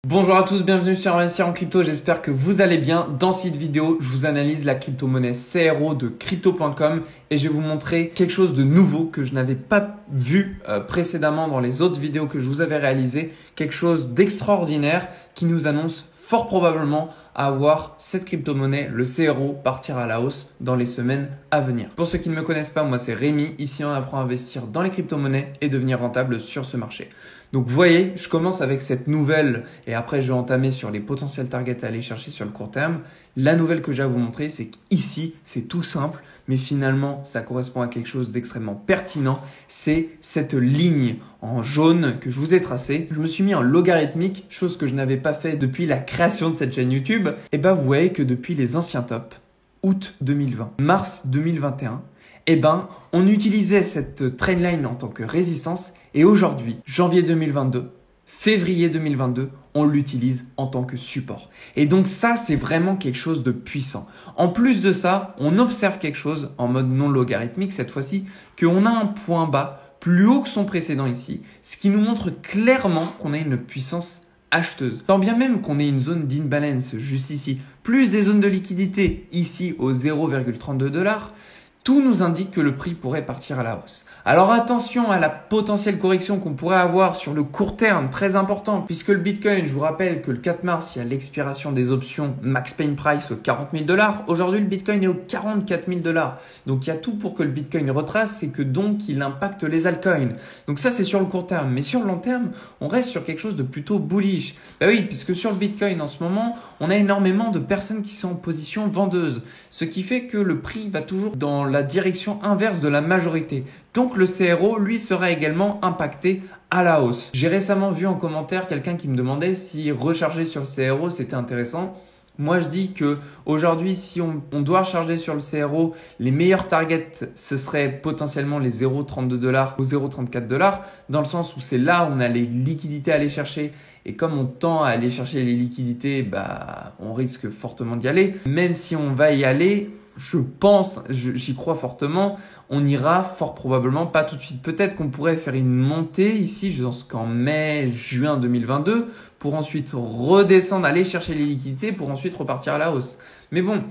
Bonjour à tous, bienvenue sur Investir en crypto, j'espère que vous allez bien. Dans cette vidéo, je vous analyse la crypto-monnaie CRO de crypto.com et je vais vous montrer quelque chose de nouveau que je n'avais pas vu précédemment dans les autres vidéos que je vous avais réalisées. Quelque chose d'extraordinaire qui nous annonce fort probablement à voir cette crypto-monnaie, le CRO, partir à la hausse dans les semaines à venir. Pour ceux qui ne me connaissent pas, moi c'est Rémi. Ici, on apprend à investir dans les crypto-monnaies et devenir rentable sur ce marché. Donc vous voyez, je commence avec cette nouvelle et après je vais entamer sur les potentiels targets à aller chercher sur le court terme. La nouvelle que j'ai à vous montrer, c'est qu'ici, c'est tout simple, mais finalement, ça correspond à quelque chose d'extrêmement pertinent. C'est cette ligne en jaune que je vous ai tracée. Je me suis mis en logarithmique, chose que je n'avais pas fait depuis la création de cette chaîne YouTube. Et ben, vous voyez que depuis les anciens tops, août 2020, mars 2021, on utilisait cette trendline en tant que résistance et aujourd'hui, janvier 2022, février 2022, on l'utilise en tant que support. Et donc ça, c'est vraiment quelque chose de puissant. En plus de ça, on observe quelque chose en mode non logarithmique cette fois-ci, qu'on a un point bas plus haut que son précédent ici, ce qui nous montre clairement qu'on a une puissance acheteuse. Tant bien même qu'on ait une zone d'imbalance juste ici, plus des zones de liquidité ici au 0,32 $, tout nous indique que le prix pourrait partir à la hausse. Alors attention à la potentielle correction qu'on pourrait avoir sur le court terme, très important, puisque le Bitcoin, je vous rappelle que le 4 mars, il y a l'expiration des options Max Pain Price aux 40 000 $. Aujourd'hui, le Bitcoin est aux 44 000 $. Donc il y a tout pour que le Bitcoin retrace et que donc il impacte les altcoins. Donc ça, c'est sur le court terme. Mais sur le long terme, on reste sur quelque chose de plutôt bullish. Bah oui, puisque sur le Bitcoin en ce moment, on a énormément de personnes qui sont en position vendeuse. Ce qui fait que le prix va toujours dans la direction inverse de la majorité. Donc le CRO, lui, sera également impacté à la hausse. J'ai récemment vu en commentaire quelqu'un qui me demandait si recharger sur le CRO, c'était intéressant. Moi, je dis que aujourd'hui, si on doit recharger sur le CRO, les meilleurs targets, ce serait potentiellement les 0,32 $ ou 0,34 $, dans le sens où c'est là où on a les liquidités à aller chercher. Et comme on tend à aller chercher les liquidités, on risque fortement d'y aller. Même si on va y aller, je pense, j'y crois fortement, on ira fort probablement pas tout de suite. Peut-être qu'on pourrait faire une montée ici, je pense qu'en mai, juin 2022, pour ensuite redescendre, aller chercher les liquidités, pour ensuite repartir à la hausse. Mais bon,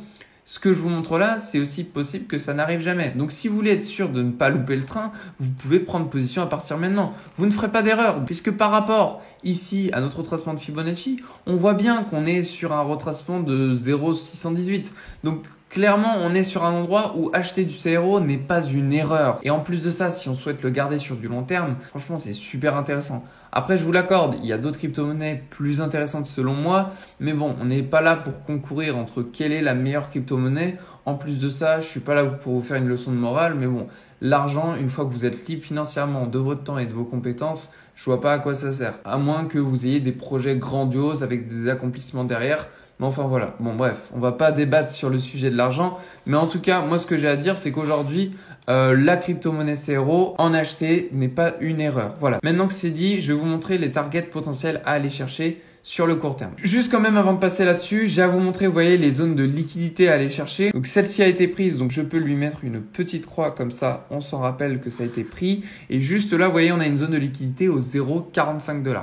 ce que je vous montre là, c'est aussi possible que ça n'arrive jamais. Donc si vous voulez être sûr de ne pas louper le train, vous pouvez prendre position à partir maintenant. Vous ne ferez pas d'erreur, puisque par rapport ici à notre retracement de Fibonacci, on voit bien qu'on est sur un retracement de 0,618. Donc clairement, on est sur un endroit où acheter du CRO n'est pas une erreur. Et en plus de ça, si on souhaite le garder sur du long terme, franchement, c'est super intéressant. Après, je vous l'accorde, il y a d'autres crypto-monnaies plus intéressantes selon moi. Mais bon, on n'est pas là pour concourir entre quelle est la meilleure crypto-monnaie. En plus de ça, je suis pas là pour vous faire une leçon de morale. Mais bon, l'argent, une fois que vous êtes libre financièrement de votre temps et de vos compétences, je vois pas à quoi ça sert. À moins que vous ayez des projets grandioses avec des accomplissements derrière. Mais enfin voilà, bon bref, on va pas débattre sur le sujet de l'argent, mais en tout cas, moi ce que j'ai à dire, c'est qu'aujourd'hui, la crypto-monnaie CRO, en acheter n'est pas une erreur. Voilà, maintenant que c'est dit, je vais vous montrer les targets potentiels à aller chercher sur le court terme. Juste quand même avant de passer là-dessus, j'ai à vous montrer, vous voyez, les zones de liquidité à aller chercher. Donc celle-ci a été prise, donc je peux lui mettre une petite croix comme ça, on s'en rappelle que ça a été pris. Et juste là, vous voyez, on a une zone de liquidité au 0,45 $.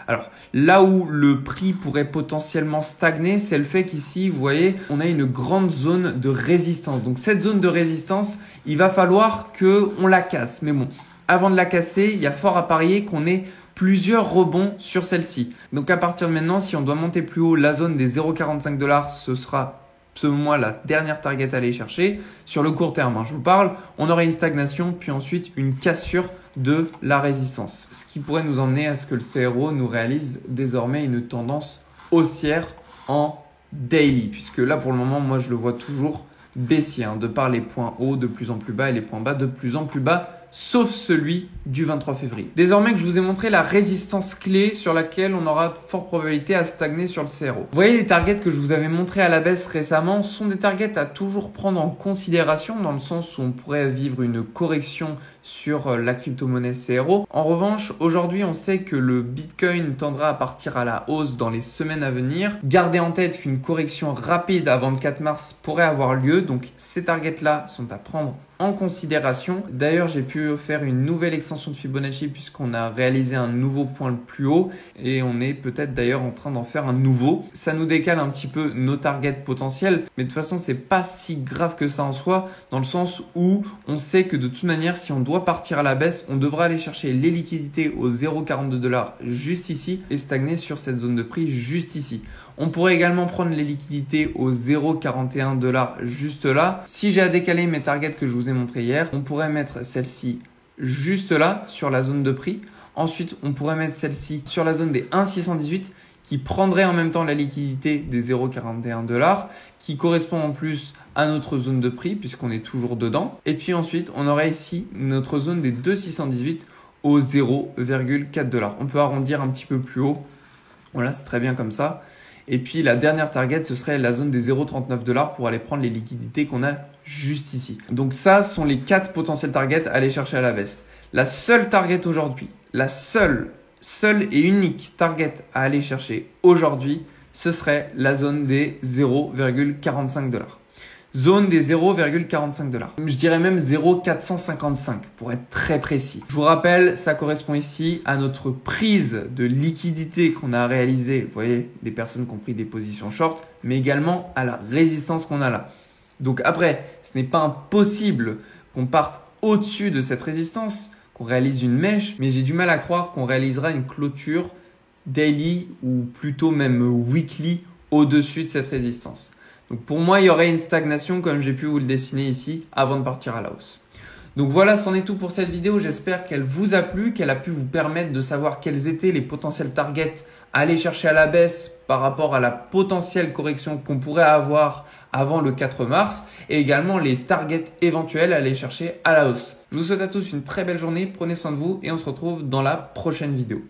Alors là où le prix pourrait potentiellement stagner, c'est le fait qu'ici, vous voyez, on a une grande zone de résistance. Donc cette zone de résistance, il va falloir que on la casse. Mais bon, avant de la casser, il y a fort à parier qu'on ait plusieurs rebonds sur celle-ci. Donc à partir de maintenant, si on doit monter plus haut, la zone des 0,45 $, ce sera selon moi la dernière target à aller chercher. Sur le court terme, je vous parle, on aurait une stagnation, puis ensuite une cassure de la résistance. Ce qui pourrait nous emmener à ce que le CRO nous réalise désormais une tendance haussière en daily. Puisque là, pour le moment, moi, je le vois toujours baissier, de par les points hauts de plus en plus bas et les points bas de plus en plus bas, sauf celui du 23 février. Désormais que je vous ai montré la résistance clé sur laquelle on aura de fortes probabilités à stagner sur le CRO. Vous voyez, les targets que je vous avais montrés à la baisse récemment sont des targets à toujours prendre en considération dans le sens où on pourrait vivre une correction sur la crypto-monnaie CRO. En revanche, aujourd'hui, on sait que le Bitcoin tendra à partir à la hausse dans les semaines à venir. Gardez en tête qu'une correction rapide avant le 4 mars pourrait avoir lieu. Donc, ces targets-là sont à prendre en considération. D'ailleurs, j'ai pu faire une nouvelle extension de Fibonacci puisqu'on a réalisé un nouveau point le plus haut et on est peut-être d'ailleurs en train d'en faire un nouveau. Ça nous décale un petit peu nos targets potentiels, mais de toute façon, c'est pas si grave que ça en soi, dans le sens où on sait que de toute manière, si on doit partir à la baisse, on devra aller chercher les liquidités aux 0,42 $ juste ici et stagner sur cette zone de prix juste ici. On pourrait également prendre les liquidités aux 0,41 $ juste là. Si j'ai à décaler mes targets que je vous ai montré hier, on pourrait mettre celle-ci juste là sur la zone de prix. Ensuite, on pourrait mettre celle-ci sur la zone des 1,618 qui prendrait en même temps la liquidité des 0,41 $, qui correspond en plus à notre zone de prix puisqu'on est toujours dedans. Et puis ensuite, on aurait ici notre zone des 2,618 au 0,4 $. On peut arrondir un petit peu plus haut. Voilà, c'est très bien comme ça. Et puis la dernière target, ce serait la zone des 0,39 $ pour aller prendre les liquidités qu'on a juste ici. Donc ça sont les 4 potentiels targets à aller chercher à la baisse. La seule target aujourd'hui, la seule et unique target à aller chercher aujourd'hui, ce serait la zone des 0,45 $. Zone des 0,45 $. Je dirais même 0,455 pour être très précis. Je vous rappelle, ça correspond ici à notre prise de liquidité qu'on a réalisée. Vous voyez, des personnes qui ont pris des positions short, mais également à la résistance qu'on a là. Donc après, ce n'est pas impossible qu'on parte au-dessus de cette résistance, qu'on réalise une mèche, mais j'ai du mal à croire qu'on réalisera une clôture daily ou plutôt même weekly au-dessus de cette résistance. Donc pour moi, il y aurait une stagnation comme j'ai pu vous le dessiner ici avant de partir à la hausse. Donc voilà, c'en est tout pour cette vidéo. J'espère qu'elle vous a plu, qu'elle a pu vous permettre de savoir quels étaient les potentiels targets à aller chercher à la baisse par rapport à la potentielle correction qu'on pourrait avoir avant le 4 mars et également les targets éventuels à aller chercher à la hausse. Je vous souhaite à tous une très belle journée, prenez soin de vous et on se retrouve dans la prochaine vidéo.